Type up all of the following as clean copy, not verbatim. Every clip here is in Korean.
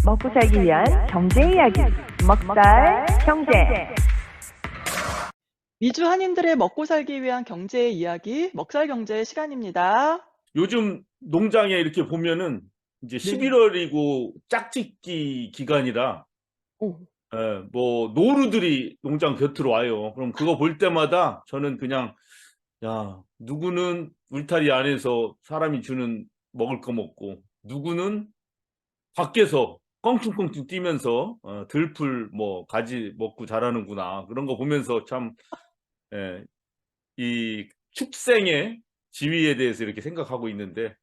먹고 살기 위한 경제 이야기, 먹살 경제. 미주 한인들의 먹고 살기 위한 경제 이야기, 먹살 경제 시간입니다. 요즘 농장에 이렇게 보면은 이제 네. 11월이고 짝짓기 기간이라 오, 뭐 노루들이 농장 곁으로 와요. 그럼 그거 볼 때마다 저는 그냥 야, 누구는 울타리 안에서 사람이 주는 먹을 거 먹고 누구는 밖에서 껑충껑충 뛰면서 들풀 뭐 가지 먹고 자라는구나. 그런 거 보면서 참 이 축생의 지위에 대해서 이렇게 생각하고 있는데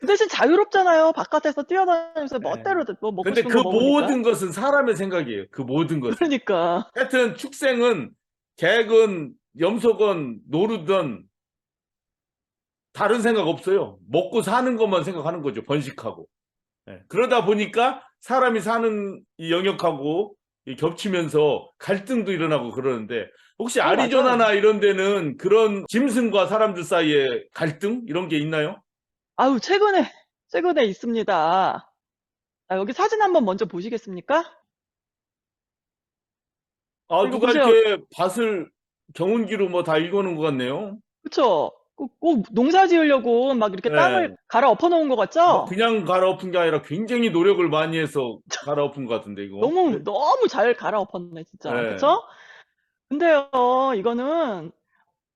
그 대신 자유롭잖아요. 바깥에서 뛰어다니면서 네. 멋대로 뭐 먹고 근데 싶은 그 거 먹으니까. 모든 것은 사람의 생각이에요. 그 모든 것은. 그러니까. 하여튼 축생은 개건, 염소건, 노루든 다른 생각 없어요. 먹고 사는 것만 생각하는 거죠. 번식하고. 그러다 보니까 사람이 사는 이 영역하고 겹치면서 갈등도 일어나고 그러는데 혹시 아리조나나 맞아요. 이런 데는 그런 짐승과 사람들 사이에 갈등 이런 게 있나요? 아유, 최근에 있습니다. 여기 사진 한번 먼저 보시겠습니까? 이거 누가 보세요. 이렇게 밭을 경운기로 뭐 다 읽어놓은 것 같네요. 그쵸? 꼭 농사 지으려고 막 이렇게 땅을 네. 갈아 엎어 놓은 거 막 같죠? 그냥 갈아엎은 게 아니라 굉장히 노력을 많이 해서 갈아엎은 것 같은데 이거. 너무 잘 갈아 엎었네, 진짜. 네. 그쵸? 근데요, 이거는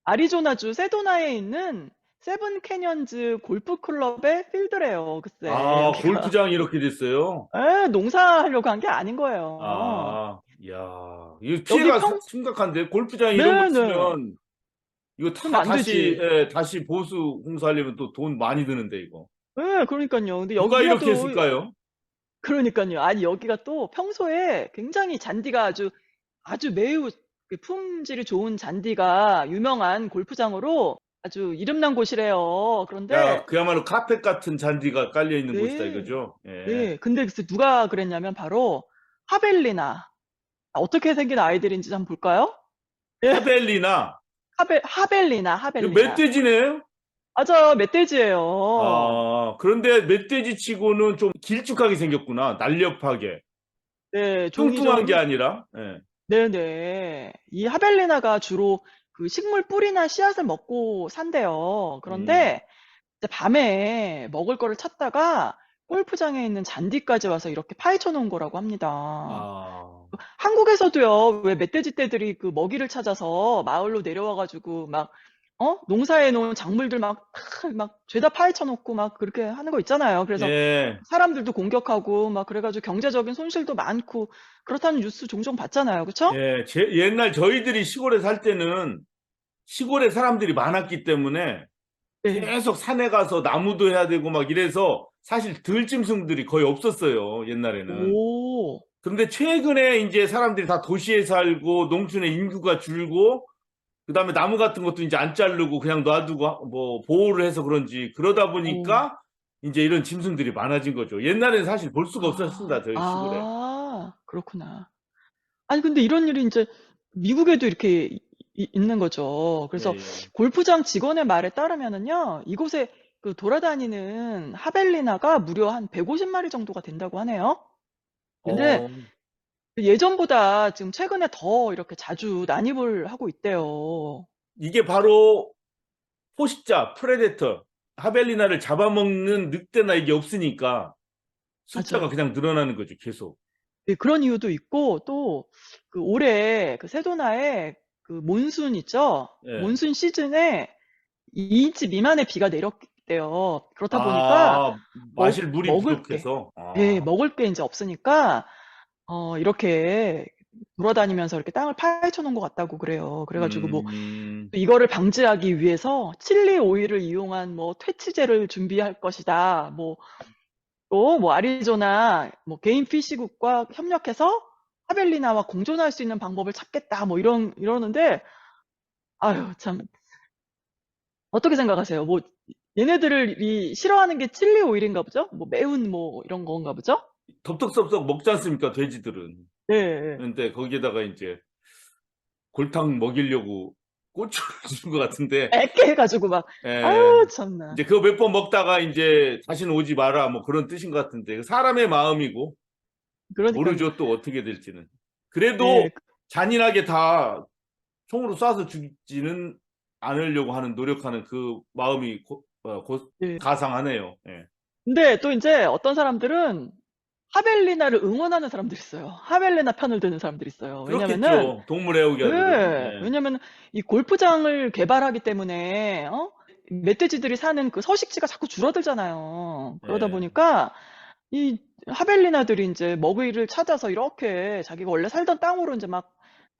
아리조나주 세도나에 있는 세븐 캐년즈 골프 클럽의 필드래요. 글쎄, 여기가. 골프장이 이렇게 됐어요. 농사하려고 한 게 아닌 거예요. 이야, 이거 여기 피해가 심각한데 골프장 이런 거 네네. 있으면 이거 그러면 다 안 되지. 다시 보수 공사하려면 또 돈 많이 드는데 이거. 네, 그러니까요. 근데 누가 여기가 이렇게 또, 했을까요? 그러니까요. 아니, 여기가 또 평소에 굉장히 잔디가 아주 매우 그 품질이 좋은 잔디가 유명한 골프장으로 아주 이름난 곳이래요. 그런데, 야, 그야말로 카펫 같은 잔디가 깔려 있는 곳이다 네, 이거죠? 예. 네. 근데 글쎄 누가 그랬냐면 바로 하벨리나. 어떻게 생긴 아이들인지 한번 볼까요? 예, 하벨리나, 하벨리나, 이거 하벨리나. 멧돼지네요? 맞아, 멧돼지예요. 그런데 멧돼지 치고는 좀 길쭉하게 생겼구나. 날렵하게. 네, 종이 뚱뚱한 게 좀, 아니라. 예. 네네. 이 하벨리나가 주로 그 식물 뿌리나 씨앗을 먹고 산대요. 음. 그런데 이제 밤에 먹을 거를 찾다가 골프장에 있는 잔디까지 와서 이렇게 파헤쳐 놓은 거라고 합니다. 아. 한국에서도요, 왜 멧돼지 떼들이 그 먹이를 찾아서 마을로 내려와가지고 막, 농사해 놓은 작물들 막 죄다 파헤쳐 놓고 막 그렇게 하는 거 있잖아요. 그래서 예. 사람들도 공격하고 막 그래가지고 경제적인 손실도 많고 그렇다는 뉴스 종종 봤잖아요. 그쵸? 예. 옛날 저희들이 시골에 살 때는 시골에 사람들이 많았기 때문에 네. 계속 산에 가서 나무도 해야 되고 막 이래서 사실 들짐승들이 거의 없었어요, 옛날에는. 오, 그런데 최근에 이제 사람들이 다 도시에 살고 농촌의 인구가 줄고 그다음에 나무 같은 것도 이제 안 자르고 그냥 놔두고 뭐 보호를 해서 그런지 그러다 오, 보니까 이제 이런 짐승들이 많아진 거죠. 옛날에는 사실 볼 수가 없었습니다, 저희 시골에. 그렇구나. 아니, 근데 이런 일이 이제 미국에도 이렇게 있는 거죠. 예, 그래서 예. 골프장 직원의 말에 따르면은요, 이곳에 그 돌아다니는 하벨리나가 무려 한 150마리 정도가 된다고 하네요. 근데 어, 예전보다 지금 최근에 더 이렇게 자주 난입을 하고 있대요. 이게 바로 포식자, 프레데터, 하벨리나를 잡아먹는 늑대나 이게 없으니까 숫자가 맞아요. 그냥 늘어나는 거죠, 계속. 네, 그런 이유도 있고, 또, 그 올해 그 세도나에 그 몬순 있죠? 예. 몬순 시즌에 2인치 미만의 비가 내렸대요. 그렇다 보니까 마실 물이 먹을 게, 부족해서. 예, 먹을 게 이제 없으니까, 이렇게 돌아다니면서 이렇게 땅을 파헤쳐 놓은 것 같다고 그래요. 그래가지고 뭐, 음, 이거를 방지하기 위해서 칠리 오일을 이용한 뭐 퇴치제를 준비할 것이다. 뭐, 또 뭐 아리조나 뭐 개인 피시국과 협력해서 하벨리나와 공존할 수 있는 방법을 찾겠다. 뭐 이러는데, 아유, 참, 어떻게 생각하세요? 뭐, 얘네들이 싫어하는 게 칠리 오일인가 보죠? 뭐 매운 뭐 이런 건가 보죠? 덥석섭석 먹지 않습니까, 돼지들은. 네. 근데 거기에다가 이제 골탕 먹이려고 고추를 주는 것 같은데, 맵게 해가지고 막, 예. 아유, 참나. 이제 그거 몇 번 먹다가 이제 다시는 오지 마라 뭐 그런 뜻인 것 같은데 사람의 마음이고 그러니까요. 모르죠 또 어떻게 될지는. 그래도 예, 잔인하게 다 총으로 쏴서 죽이지는 않으려고 하는 노력하는 그 마음이 예. 가상하네요. 예. 근데 또 이제 어떤 사람들은 하벨리나를 응원하는 사람들이 있어요. 하벨리나 편을 드는 사람들이 있어요. 왜냐면은, 그렇겠죠. 동물 애호가들은. 예, 예. 왜냐면 이 골프장을 개발하기 때문에, 멧돼지들이 사는 그 서식지가 자꾸 줄어들잖아요. 그러다 예. 보니까 이 하벨리나들이 이제 먹이를 찾아서 이렇게 자기가 원래 살던 땅으로 이제 막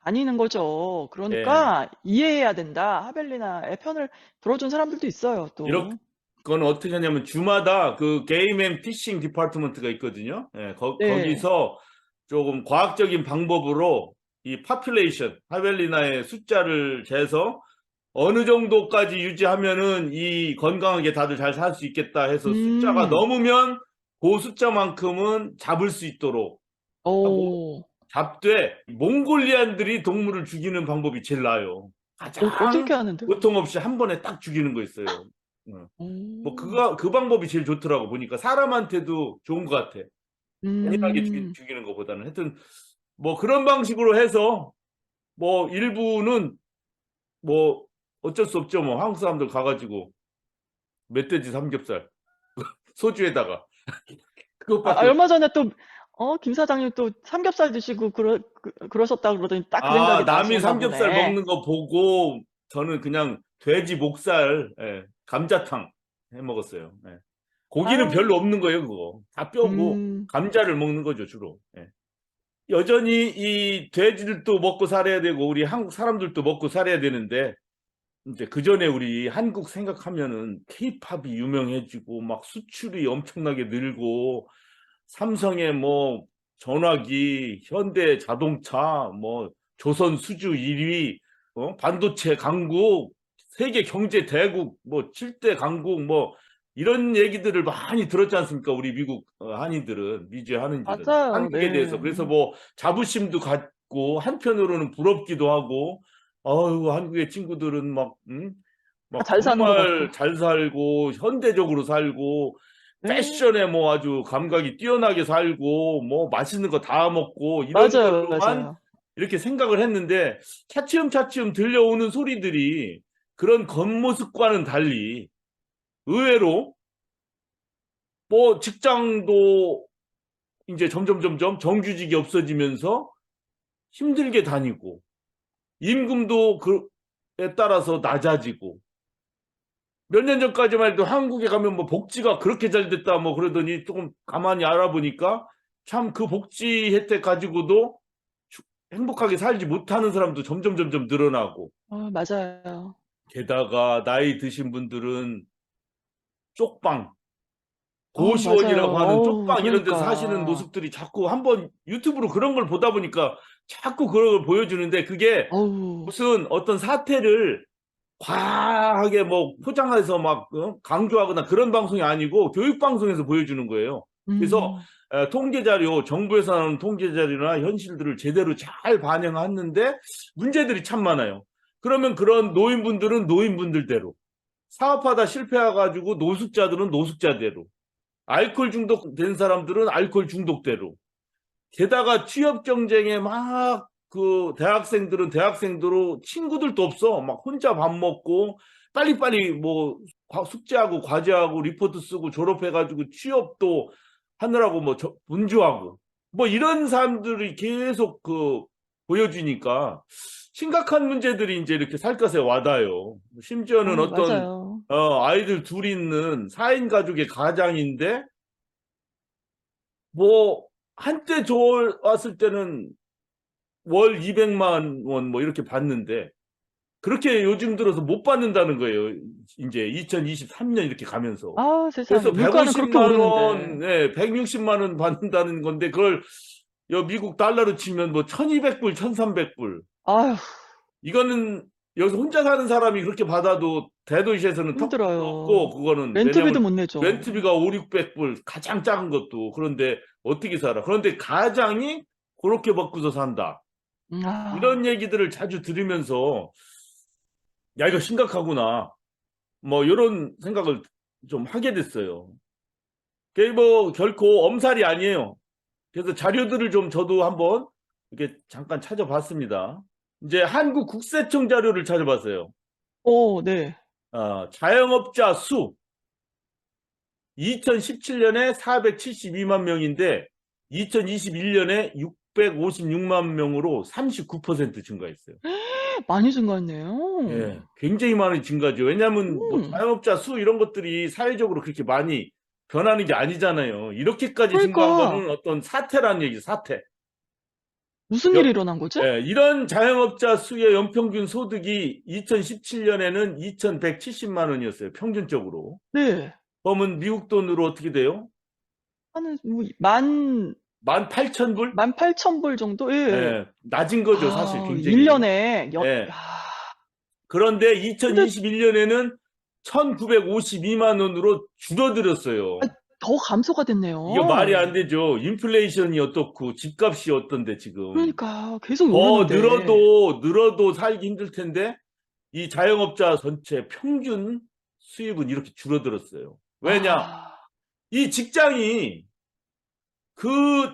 다니는 거죠. 예. 그러니까 이해해야 된다. 하벨리나의 편을 들어준 사람들도 있어요, 이렇게 또. 그건 어떻게 하냐면 주마다 그 게임 앤 피싱 디파트먼트가 있거든요. 예, 네. 거기서 조금 과학적인 방법으로 이 파퓰레이션, 하벨리나의 숫자를 재서 어느 정도까지 유지하면은 이 건강하게 다들 잘 살 수 있겠다 해서 숫자가 음, 넘으면 그 숫자만큼은 잡을 수 있도록 하고 오, 잡되 몽골리안들이 동물을 죽이는 방법이 제일 나아요. 어떻게 가장 하는데요? 고통 없이 한 번에 딱 죽이는 거 있어요. 뭐 오, 그 방법이 제일 좋더라고 보니까 사람한테도 좋은 것 같아. 잔인하게 음, 죽이는 것보다는 하여튼 뭐 그런 방식으로 해서 뭐 일부는 뭐 어쩔 수 없죠. 뭐 한국 사람들 가가지고 멧돼지 삼겹살 소주에다가 그것밖에 얼마 전에 또, 김 사장님 또 삼겹살 드시고 그러셨다 그러더니 딱 그 생각이 남이 나셨나 삼겹살 보네. 먹는 거 보고 저는 그냥 돼지 목살 감자탕 해 먹었어요. 예. 고기는 아, 별로 없는 거예요. 그거 다 뼈고 음, 감자를 먹는 거죠 주로. 예. 여전히 이 돼지들도 먹고 살아야 되고 우리 한국 사람들도 먹고 살아야 되는데 이제 그 전에 우리 한국 생각하면은 케이팝이 유명해지고 막 수출이 엄청나게 늘고 삼성의 뭐 전화기, 현대 자동차, 뭐 조선 수주 1위, 반도체 강국, 세계 경제 대국, 뭐 7대 강국, 뭐 이런 얘기들을 많이 들었지 않습니까? 우리 미국 한인들은, 미주의 한인들은 맞아요. 한국에 대해서. 네. 그래서 뭐 자부심도 갖고 한편으로는 부럽기도 하고, 한국의 친구들은 막 잘 사는 것 같고. 정말 잘 살고 현대적으로 살고 네. 패션에 뭐 아주 감각이 뛰어나게 살고 뭐 맛있는 거 다 먹고 이런 맞아요, 걸로만 맞아요. 이렇게 생각을 했는데 차츰차츰 들려오는 소리들이 그런 겉모습과는 달리 의외로 뭐 직장도 이제 점점 정규직이 없어지면서 힘들게 다니고 임금도 그에 따라서 낮아지고 몇 년 전까지만 해도 한국에 가면 뭐 복지가 그렇게 잘 됐다 뭐 그러더니 조금 가만히 알아보니까 참 그 복지 혜택 가지고도 행복하게 살지 못하는 사람도 점점 늘어나고 맞아요. 게다가 나이 드신 분들은 쪽방 고시원이라고 맞아요. 하는 쪽방 이런 데서 사시는 그러니까. 모습들이 자꾸 한번 유튜브로 그런 걸 보다 보니까 자꾸 그런 걸 보여주는데 그게 어우, 무슨 어떤 사태를 과하게 뭐 포장해서 막 강조하거나 그런 방송이 아니고 교육 방송에서 보여주는 거예요. 그래서 음, 통계 자료, 정부에서 나오는 통계 자료나 현실들을 제대로 잘 반영했는데 문제들이 참 많아요. 그러면 그런 노인분들은 노인분들대로, 사업하다 실패해가지고 노숙자들은 노숙자대로, 알코올 중독된 사람들은 알코올 중독대로, 게다가 취업 경쟁에 막 그 대학생들은 대학생대로 친구들도 없어. 막 혼자 밥 먹고 빨리빨리 뭐 숙제하고 과제하고 리포트 쓰고 졸업해가지고 취업도 하느라고 뭐 분주하고 뭐 이런 사람들이 계속 보여주니까 심각한 문제들이 이제 이렇게 살갗에 와닿아요. 심지어는 어떤 맞아요. 아이들 둘이 있는 4인 가족의 가장인데 뭐 한때 좋았을 때는 월 200만 원 뭐 이렇게 받는데 그렇게 요즘 들어서 못 받는다는 거예요. 이제 2023년 이렇게 가면서. 세상에. 그래서 물가는 그렇게 150만 오르는데. 원, 160만 원 받는다는 건데 그걸 미국 달러로 치면 뭐 1200불, 1300불. 아휴, 이거는 여기서 혼자 사는 사람이 그렇게 받아도 대도시에서는 턱도 없고 힘들어요. 그거는 렌트비도 왜냐면 못 내죠. 렌트비가 5, 600불 가장 작은 것도 그런데 어떻게 살아? 그런데 가장이 그렇게 받고서 산다. 아, 이런 얘기들을 자주 들으면서 야, 이거 심각하구나. 뭐, 이런 생각을 좀 하게 됐어요. 그게 뭐, 결코 엄살이 아니에요. 그래서 자료들을 좀 저도 한번 이렇게 잠깐 찾아봤습니다. 이제 한국 국세청 자료를 찾아봤어요. 네. 자영업자 수 2017년에 472만 명인데 2021년에 656만 명으로 39% 증가했어요. 많이 증가했네요. 예, 굉장히 많은 증가죠. 왜냐하면 뭐 음. 자영업자 수 이런 것들이 사회적으로 그렇게 많이 변하는 게 아니잖아요. 이렇게까지 증가한 그러니까 거는 어떤 사태라는 얘기, 사태. 무슨 일이 일어난 거지? 예, 이런 자영업자 수의 연평균 소득이 2017년에는 2,170만 원이었어요. 평균적으로. 네. 그러면 미국 돈으로 어떻게 돼요? 한 만 18,000불? 18,000불 정도? 예. 예, 낮은 거죠, 사실 굉장히. 1년에 예. 야. 그런데 근데 2021년에는 1,952만 원으로 줄어들었어요. 더 감소가 됐네요. 이게 말이 안 되죠. 인플레이션이 어떻고 집값이 어떤데 지금. 그러니까 계속 더 오르는데. 늘어도 살기 힘들 텐데 이 자영업자 전체 평균 수입은 이렇게 줄어들었어요. 왜냐? 이 직장이 그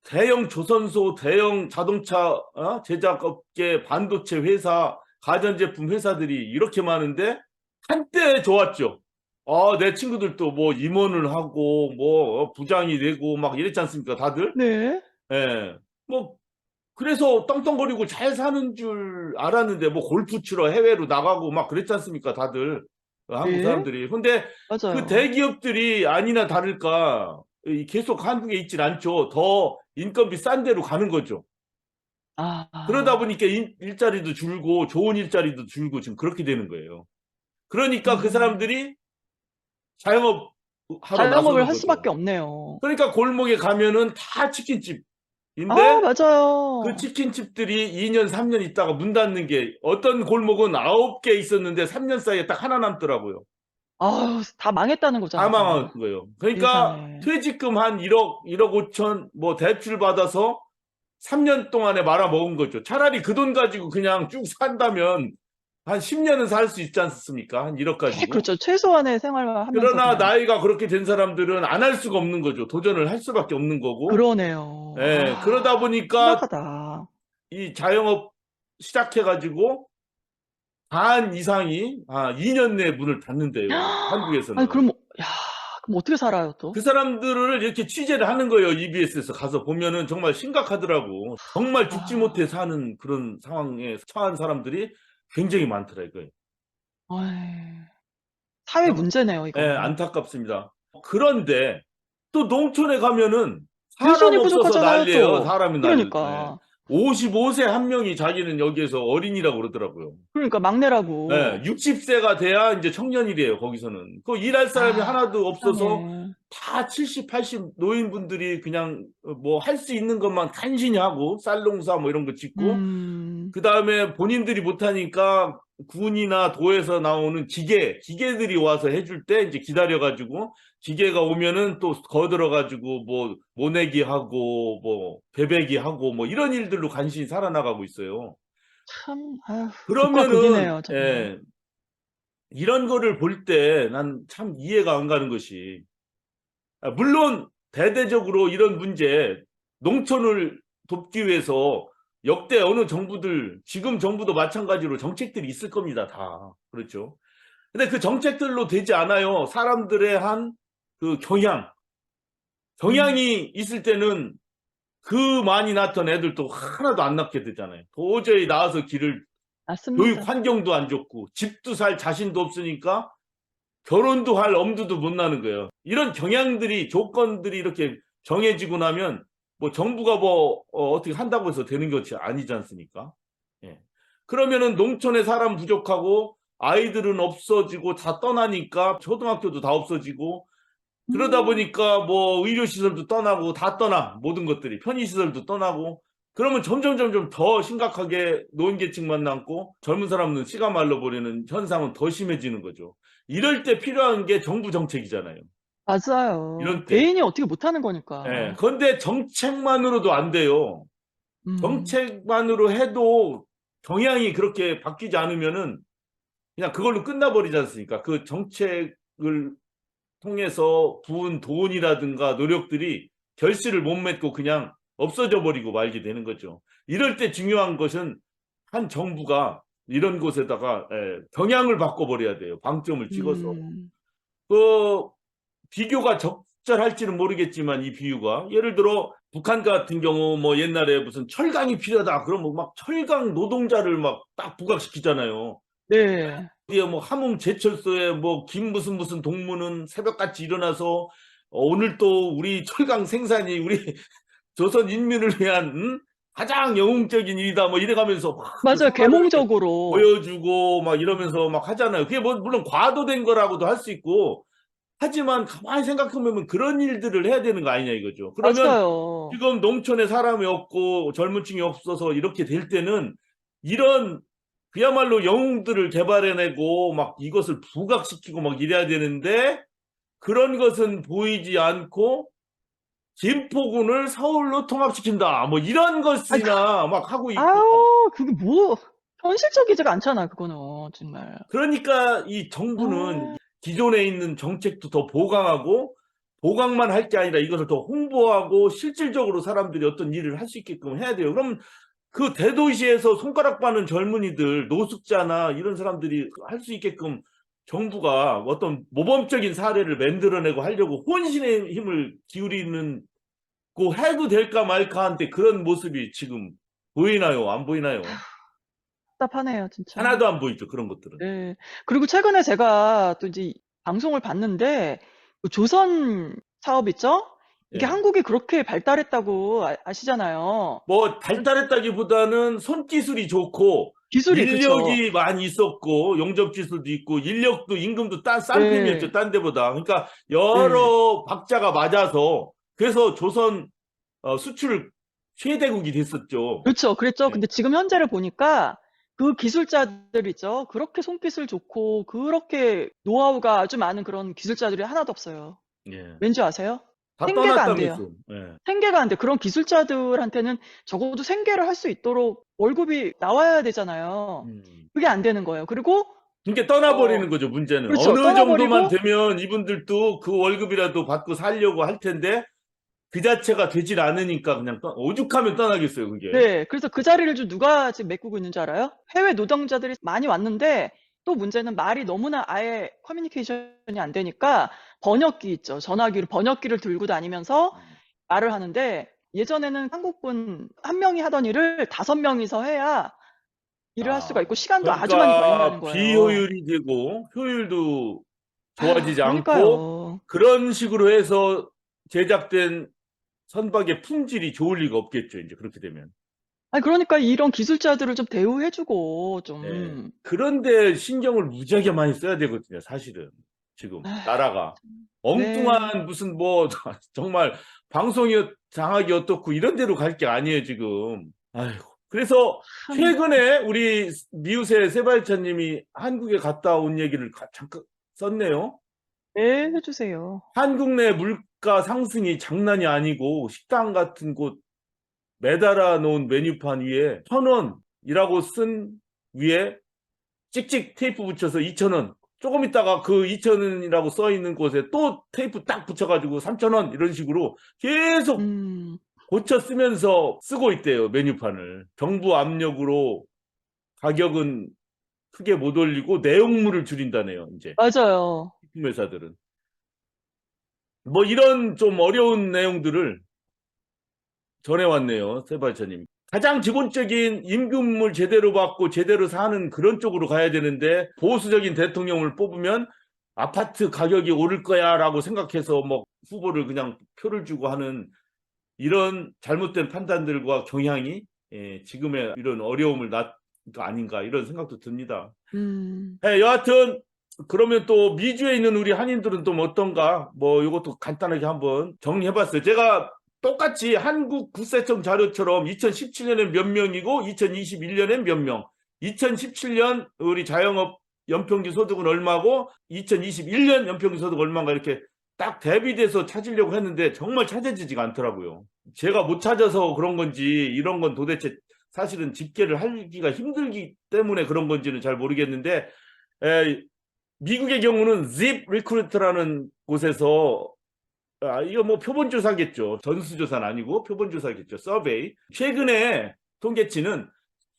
대형 조선소, 대형 자동차 제작업계, 반도체 회사, 가전제품 회사들이 이렇게 많은데 한때 좋았죠. 내 친구들도 뭐 임원을 하고 뭐 부장이 되고 막 이랬지 않습니까, 다들? 네. 예. 뭐 그래서 떵떵거리고 잘 사는 줄 알았는데 뭐 골프 치러 해외로 나가고 막 그랬지 않습니까, 다들. 한국 네. 사람들이. 근데 그 맞아요. 대기업들이 아니나 다를까 계속 한국에 있질 않죠. 더 인건비 싼 데로 가는 거죠. 그러다 보니까 일자리도 줄고 좋은 일자리도 줄고 지금 그렇게 되는 거예요. 그러니까 그 사람들이 자영업 하러 나서는 자영업을 할 거죠. 수밖에 없네요. 그러니까 골목에 가면은 다 치킨집인데 맞아요. 그 치킨집들이 2년, 3년 있다가 문 닫는 게 어떤 골목은 9개 있었는데 3년 사이에 딱 하나 남더라고요. 다 망했다는 다 거잖아요. 망한 거예요. 그러니까 세상에. 퇴직금 한 1억, 1억 5천 뭐 대출 받아서 3년 동안에 말아먹은 거죠. 차라리 그 돈 가지고 그냥 쭉 산다면 한 10년은 살 수 있지 않습니까? 한 1억 가지고. 그렇죠. 최소한의 생활을 하면서 그러나 그냥. 나이가 그렇게 된 사람들은 안 할 수가 없는 거죠. 도전을 할 수밖에 없는 거고. 그러네요. 예, 그러다 보니까 심각하다. 이 자영업 시작해가지고 반 이상이 2년 내에 문을 닫는데요. 한국에서는. 아니 그럼 그럼 어떻게 살아요 또? 그 사람들을 이렇게 취재를 하는 거예요. EBS에서 가서 보면은 정말 심각하더라고. 정말 죽지 못해 사는 그런 상황에 처한 사람들이 굉장히 많더라고요. 사회 문제네요, 이거. 예, 안타깝습니다. 그런데 또 농촌에 가면은 사람 유전이 없어서 부족하잖아요, 난리예요. 또. 사람이 그러니까. 55세 한 명이 자기는 여기에서 어린이라고 그러더라고요. 그러니까 막내라고. 네, 60세가 돼야 이제 청년이래요, 거기서는. 그 일할 사람이 하나도 없어서 세상에. 다 70, 80 노인분들이 그냥 뭐 할 수 있는 것만 간신히 하고 쌀농사 뭐 이런 거 짓고 그 다음에 본인들이 못하니까 군이나 도에서 나오는 기계들이 와서 해줄 때 이제 기다려가지고 기계가 오면은 또 거들어가지고 뭐 모내기 하고 뭐 베베기 하고 뭐 이런 일들로 간신히 살아나가고 있어요. 참, 극과 그러면은 극이네요, 정말. 이런 거를 볼 때 난 참 이해가 안 가는 것이 물론 대대적으로 이런 문제 농촌을 돕기 위해서 역대 어느 정부들 지금 정부도 마찬가지로 정책들이 있을 겁니다. 다 그렇죠. 근데 그 정책들로 되지 않아요. 사람들의 한 그 경향이 있을 때는 그 많이 낳던 애들도 하나도 안 낳게 되잖아요. 도저히 나와서 교육 맞습니다. 환경도 안 좋고 집도 살 자신도 없으니까 결혼도 할 엄두도 못 나는 거예요. 이런 경향들이 조건들이 이렇게 정해지고 나면 뭐 정부가 뭐 어떻게 한다고 해서 되는 것이 아니지 않습니까? 예. 그러면은 농촌에 사람 부족하고 아이들은 없어지고 다 떠나니까 초등학교도 다 없어지고 그러다 보니까 뭐 의료시설도 떠나고 다 떠나 모든 것들이 편의시설도 떠나고 그러면 점점 더 심각하게 노인계층만 남고 젊은 사람은 씨가 말라버리는 현상은 더 심해지는 거죠. 이럴 때 필요한 게 정부 정책이잖아요. 맞아요. 이런 때. 개인이 어떻게 못하는 거니까. 예. 그런데 정책만으로도 안 돼요. 음. 정책만으로 해도 경향이 그렇게 바뀌지 않으면은 그냥 그걸로 끝나버리지 않습니까? 그 정책을 통해서 부은 돈이라든가 노력들이 결실을 못 맺고 그냥 없어져 버리고 말게 되는 거죠. 이럴 때 중요한 것은 한 정부가 이런 곳에다가 경향을 바꿔버려야 돼요. 방점을 찍어서. 그 비교가 적절할지는 모르겠지만 이 비유가 예를 들어 북한 같은 경우 뭐 옛날에 무슨 철강이 필요하다 그러면 막 철강 노동자를 막 딱 부각시키잖아요. 네. 뒤에 뭐 함흥 제철소에 뭐 김 무슨 동무는 새벽같이 일어나서 오늘 또 우리 철강 생산이 우리 조선 인민을 위한 가장 영웅적인 일이다 뭐 이래가면서 막 맞아요. 계몽적으로. 보여주고 막 이러면서 막 하잖아요. 그게 뭐 물론 과도된 거라고도 할 수 있고 하지만 가만히 생각해보면 그런 일들을 해야 되는 거 아니냐 이거죠. 그러면 맞아요. 지금 농촌에 사람이 없고 젊은 층이 없어서 이렇게 될 때는 이런 그야말로 영웅들을 개발해내고 막 이것을 부각시키고 막 이래야 되는데 그런 것은 보이지 않고 김포군을 서울로 통합시킨다 뭐 이런 것이나 막 하고 있고 아유, 그게 뭐 현실적이지가 않잖아, 그거는 정말. 그러니까 이 정부는 기존에 있는 정책도 더 보강하고 보강만 할 게 아니라 이것을 더 홍보하고 실질적으로 사람들이 어떤 일을 할 수 있게끔 해야 돼요. 그럼 그 대도시에서 손가락 빠는 젊은이들, 노숙자나 이런 사람들이 할 수 있게끔 정부가 어떤 모범적인 사례를 만들어내고 하려고 혼신의 힘을 기울이는 고 해도 될까 말까 한데 그런 모습이 지금 보이나요? 안 보이나요? 답답하네요, 진짜. 하나도 안 보이죠, 그런 것들은. 네. 그리고 최근에 제가 또 이제 방송을 봤는데 그 조선 사업 있죠? 이게 예. 한국이 그렇게 발달했다고 아시잖아요. 뭐 발달했다기보다는 손기술이 좋고 기술이 그쵸. 인력이 많이 있었고 용접 기술도 있고 인력도 임금도 싼 네. 편이었죠, 딴 데보다. 그러니까 여러 박자가 맞아서 그래서 조선 수출 최대국이 됐었죠. 그렇죠. 그랬죠. 네. 근데 지금 현재를 보니까 그 기술자들 있죠. 그렇게 손기술 좋고 그렇게 노하우가 아주 많은 그런 기술자들이 하나도 없어요. 예. 왠지 아세요? 다 생계가 안 돼요. 떠났다면서. 예. 생계가 안 돼. 그런 기술자들한테는 적어도 생계를 할 수 있도록 월급이 나와야 되잖아요. 그게 안 되는 거예요. 그리고 그러니까 떠나버리는 거죠, 문제는. 그렇죠. 어느 떠나버리고 정도만 되면 이분들도 그 월급이라도 받고 살려고 할 텐데 그 자체가 되질 않으니까 그냥 오죽하면 떠나겠어요, 그게. 네. 그래서 그 자리를 좀 누가 지금 메꾸고 있는 줄 알아요? 해외 노동자들이 많이 왔는데 또 문제는 말이 너무나 아예 커뮤니케이션이 안 되니까 번역기 있죠. 전화기로 번역기를 들고 다니면서 말을 하는데 예전에는 한국분 한 명이 하던 일을 5명이서 해야 일을 할 수가 있고 시간도 아주 많이 걸린다는 거예요. 비효율이 되고 효율도 좋아지지 않고 그러니까요. 그런 식으로 해서 제작된 선박의 품질이 좋을 리가 없겠죠, 이제 그렇게 되면. 아니 그러니까 이런 기술자들을 좀 대우해 주고 좀 네. 그런데 신경을 무지하게 많이 써야 되거든요, 사실은. 지금 나라가. 엉뚱한 무슨 뭐 정말 방송이 장악이 어떻고 이런 데로 갈 게 아니에요, 지금. 아이고. 그래서 최근에 우리 미우새 세발차님이 한국에 갔다 온 얘기를 잠깐 썼네요. 네, 해 주세요. 한국 내 물가 상승이 장난이 아니고 식당 같은 곳 매달아 놓은 메뉴판 위에 1,000원이라고 쓴 위에 찍찍 테이프 붙여서 2,000원. 조금 있다가 그 2,000원이라고 써 있는 곳에 또 테이프 딱 붙여가지고 3,000원 이런 식으로 계속 고쳐 쓰면서 쓰고 있대요, 메뉴판을. 정부 압력으로 가격은 크게 못 올리고 내용물을 줄인다네요, 이제. 맞아요. 식품 회사들은. 뭐 이런 좀 어려운 내용들을 전해왔네요, 세발차님. 가장 기본적인 임금을 제대로 받고 제대로 사는 그런 쪽으로 가야 되는데 보수적인 대통령을 뽑으면 아파트 가격이 오를 거야 라고 생각해서 뭐 후보를 그냥 표를 주고 하는 이런 잘못된 판단들과 경향이 지금의 이런 어려움을 아닌가 이런 생각도 듭니다. 여하튼 그러면 또 미주에 있는 우리 한인들은 또 어떤가 뭐 이것도 간단하게 한번 정리해봤어요. 제가 똑같이 한국 국세청 자료처럼 2017년엔 몇 명이고 2021년엔 몇 명, 2017년 우리 자영업 연평균 소득은 얼마고 2021년 연평균 소득 얼마인가 이렇게 딱 대비돼서 찾으려고 했는데 정말 찾아지지가 않더라고요. 제가 못 찾아서 그런 건지 이런 건 도대체 사실은 집계를 하기가 힘들기 때문에 그런 건지는 잘 모르겠는데 미국의 경우는 Zip Recruit라는 곳에서 이거 뭐 표본조사겠죠. 전수조사는 아니고 표본조사겠죠. 서베이. 최근에 통계치는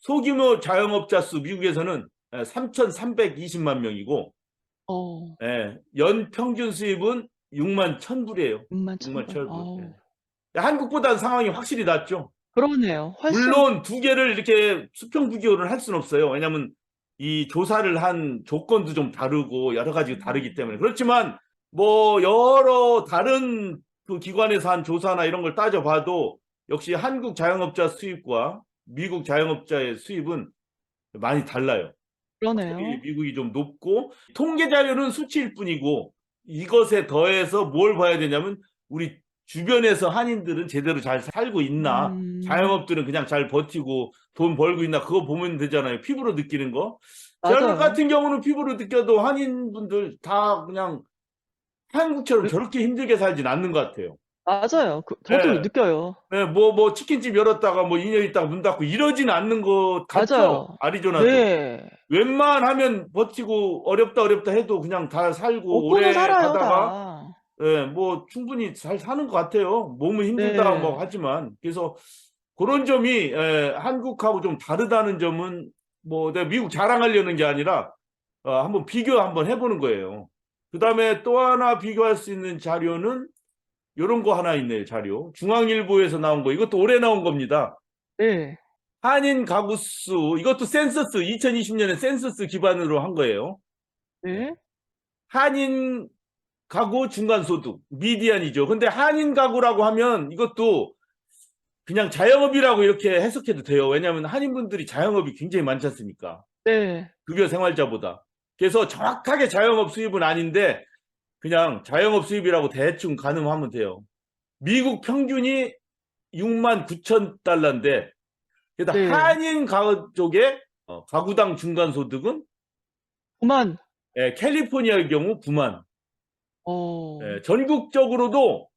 소규모 자영업자 수 미국에서는 3,320만 명이고 어, 연 평균 수입은 6만 1,000불이에요. 6만 6만 1,000불. 1,000불. 한국보다는 상황이 확실히 낫죠. 그러네요. 훨씬. 물론 두 개를 이렇게 수평 비교를 할 수는 없어요. 왜냐하면 이 조사를 한 조건도 좀 다르고 여러 가지가 다르기 때문에. 그렇지만 뭐 여러 다른 그 기관에서 한 조사나 이런 걸 따져봐도 역시 한국 자영업자 수입과 미국 자영업자의 수입은 많이 달라요. 그러네요. 미국이 좀 높고 통계 자료는 수치일 뿐이고 이것에 더해서 뭘 봐야 되냐면 우리 주변에서 한인들은 제대로 잘 살고 있나 자영업들은 그냥 잘 버티고 돈 벌고 있나 그거 보면 되잖아요. 피부로 느끼는 거. 저희 맞아요. 같은 경우는 피부로 느껴도 한인분들 다 그냥 한국처럼 저렇게 힘들게 살진 않는 것 같아요. 맞아요. 저도 네. 느껴요. 뭐 치킨집 열었다가 뭐 2년 있다가 문 닫고 이러진 않는 것 같죠. 맞아요. 아리조나도. 네. 웬만하면 버티고 어렵다 해도 그냥 다 살고 먹고는 오래 살아요, 가다가 다. 뭐 충분히 잘 사는 것 같아요. 몸은 힘들다 뭐 네. 하지만 그래서 그런 점이 한국하고 좀 다르다는 점은 뭐 내가 미국 자랑하려는 게 아니라 한번 비교 한번 해보는 거예요. 그 다음에 또 하나 비교할 수 있는 자료는 이런 거 하나 있네요. 자료 중앙일보에서 나온 거 이것도 올해 나온 겁니다. 네. 한인 가구 수 이것도 센서스 2020년에 센서스 기반으로 한 거예요. 네. 한인 가구 중간소득 미디안이죠. 근데 한인 가구라고 하면 이것도 그냥 자영업이라고 이렇게 해석해도 돼요. 왜냐하면 한인분들이 자영업이 굉장히 많지 않습니까? 네. 급여 생활자보다. 그래서 정확하게 자영업 수입은 아닌데 그냥 자영업 수입이라고 대충 가늠하면 돼요. 미국 평균이 6만 9천 달러인데 그래도 네. 한인 가족의 가구당 중간소득은 9만. 캘리포니아의 경우 9만. 전국적으로도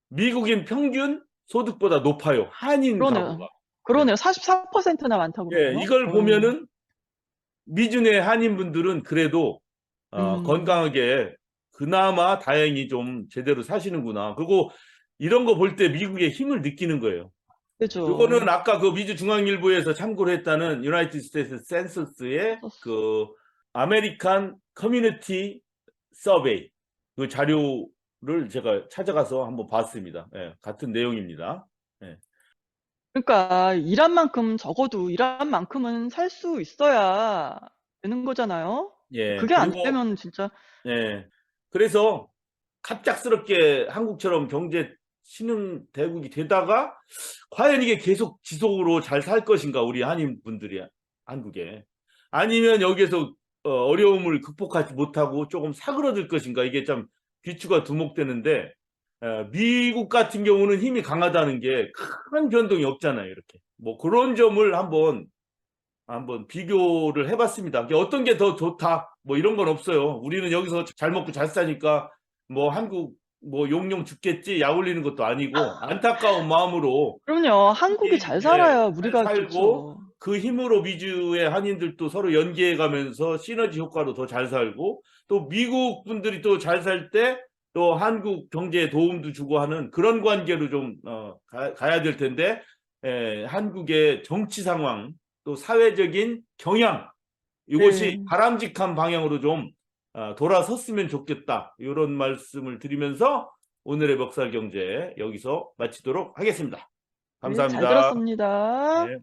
미국인 평균 소득보다 높아요. 한인 가구가. 그러네요. 44%나 많다고 그러네요. 이걸 보면은 미주내 한인분들은 그래도 건강하게 그나마 다행히 좀 제대로 사시는구나. 그리고 이런 거 볼 때 미국의 힘을 느끼는 거예요. 그죠. 이거는 아까 그 미주 중앙일보에서 참고를 했다는 유나이티드 스테이트 센서스의 그 아메리칸 커뮤니티 서베이 그 자료를 제가 찾아가서 한번 봤습니다. 같은 내용입니다. 그러니까 일한 만큼 적어도 일한 만큼은 살 수 있어야 되는 거잖아요. 그게 안 그리고 되면 진짜. 그래서 갑작스럽게 한국처럼 경제 신흥 대국이 되다가 과연 이게 계속 지속으로 잘 살 것인가 우리 한인분들이 한국에 아니면 여기에서 어려움을 극복하지 못하고 조금 사그러들 것인가 이게 참 귀추가 두목되는데 미국 같은 경우는 힘이 강하다는 게 큰 변동이 없잖아요. 이렇게 뭐 그런 점을 한번 비교를 해봤습니다. 어떤 게 더 좋다 뭐 이런 건 없어요. 우리는 여기서 잘 먹고 잘 사니까 뭐 한국 뭐 용용 죽겠지 약 올리는 것도 아니고 안타까운 마음으로 그럼요. 한국이 잘 살아야 우리가 잘 살고 좋죠. 그 힘으로 미주의 한인들도 서로 연계해 가면서 시너지 효과로 더 잘 살고 또 미국 분들이 또 잘 살 때 또 한국 경제에 도움도 주고 하는 그런 관계로 좀 가야 될 텐데 한국의 정치 상황 또 사회적인 경향 이것이 바람직한 방향으로 좀 돌아섰으면 좋겠다. 이런 말씀을 드리면서 오늘의 멱살경제 여기서 마치도록 하겠습니다. 감사합니다. 잘 들었습니다. 네.